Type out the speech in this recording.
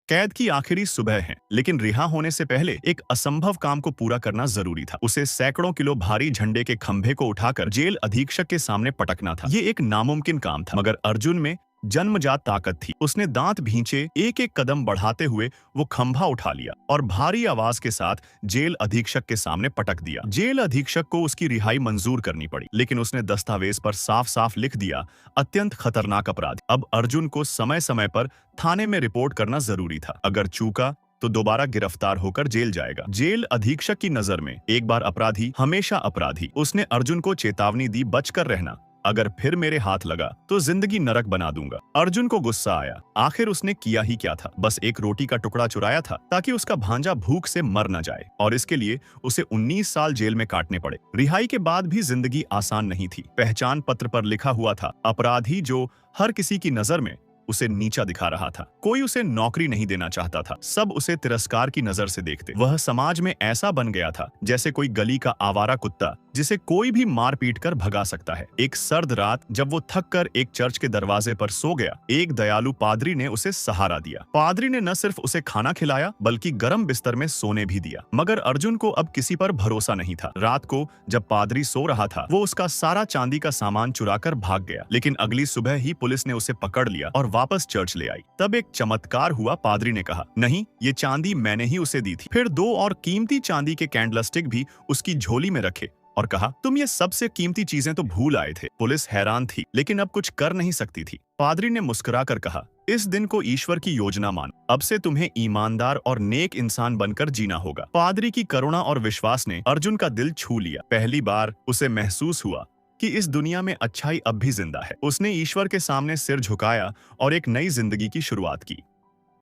कैद की आखिरी सुबह है, लेकिन रिहा होने से पहले एक असंभव काम को पूरा करना जरूरी था। उसे सैकड़ों किलो भारी झंडे के खंभे को उठाकर जेल अधीक्षक के सामने पटकना था। ये एक नामुमकिन काम था, मगर अर्जुन में जन्मजात ताकत थी। उसने दांत भींचे एक एक कदम बढ़ाते हुए वो खंभा उठा लिया और भारी आवाज के साथ जेल अधीक्षक के सामने पटक दिया। जेल अधीक्षक को उसकी रिहाई मंजूर करनी पड़ी, लेकिन उसने दस्तावेज पर साफ साफ लिख दिया, अत्यंत खतरनाक अपराध। अब अर्जुन को समय समय पर थाने में रिपोर्ट करना जरूरी था। अगर चूका तो दोबारा गिरफ्तार होकर जेल जाएगा। जेल अधीक्षक की नजर में एक बार अपराधी हमेशा अपराधी। उसने अर्जुन को चेतावनी दी, बचकर रहना, अगर फिर मेरे हाथ लगा तो जिंदगी नरक बना दूंगा। अर्जुन को गुस्सा आया। आखिर उसने किया ही क्या था? बस एक रोटी का टुकड़ा चुराया था ताकि उसका भांजा भूख से मर न जाए, और इसके लिए उसे 19 साल जेल में काटने पड़े। रिहाई के बाद भी जिंदगी आसान नहीं थी। पहचान पत्र पर लिखा हुआ था अपराधी जो हर किसी की नजर में उसे नीचा दिखा रहा था। कोई उसे नौकरी नहीं देना चाहता था, सब उसे तिरस्कार की नजर से देखते। वह समाज में ऐसा बन गया था जैसे कोई गली का आवारा कुत्ता जिसे कोई भी मार पीट कर भगा सकता है। एक सर्द रात जब वो थक कर एक चर्च के दरवाजे पर सो गया, एक दयालु पादरी ने उसे सहारा दिया। पादरी ने न सिर्फ उसे खाना खिलाया बल्कि गर्म बिस्तर में सोने भी दिया। मगर अर्जुन को अब किसी पर भरोसा नहीं था। रात को जब पादरी सो रहा था, वो उसका सारा चांदी का सामान चुराकर भाग गया, लेकिन अगली सुबह ही पुलिस ने उसे पकड़ लिया और वापस चर्च ले आई। तब एक चमत्कार हुआ। पादरी ने कहा, नहीं, ये चांदी मैंने ही उसे दी थी। फिर 2 और कीमती चांदी के कैंडलस्टिक भी उसकी झोली में रखे और कहा, तुम ये सबसे कीमती चीजें तो भूल आए थे। पुलिस हैरान थी, लेकिन अब कुछ कर नहीं सकती थी। पादरी ने मुस्कुराकर कहा, इस दिन को ईश्वर की योजना मान, अब से तुम्हें ईमानदार और नेक इंसान बनकर जीना होगा। पादरी की करुणा और विश्वास ने अर्जुन का दिल छू लिया। पहली बार उसे महसूस हुआ कि इस दुनिया में अच्छाई अब भी जिंदा है। उसने ईश्वर के सामने सिर झुकाया और एक नई जिंदगी की शुरुआत की।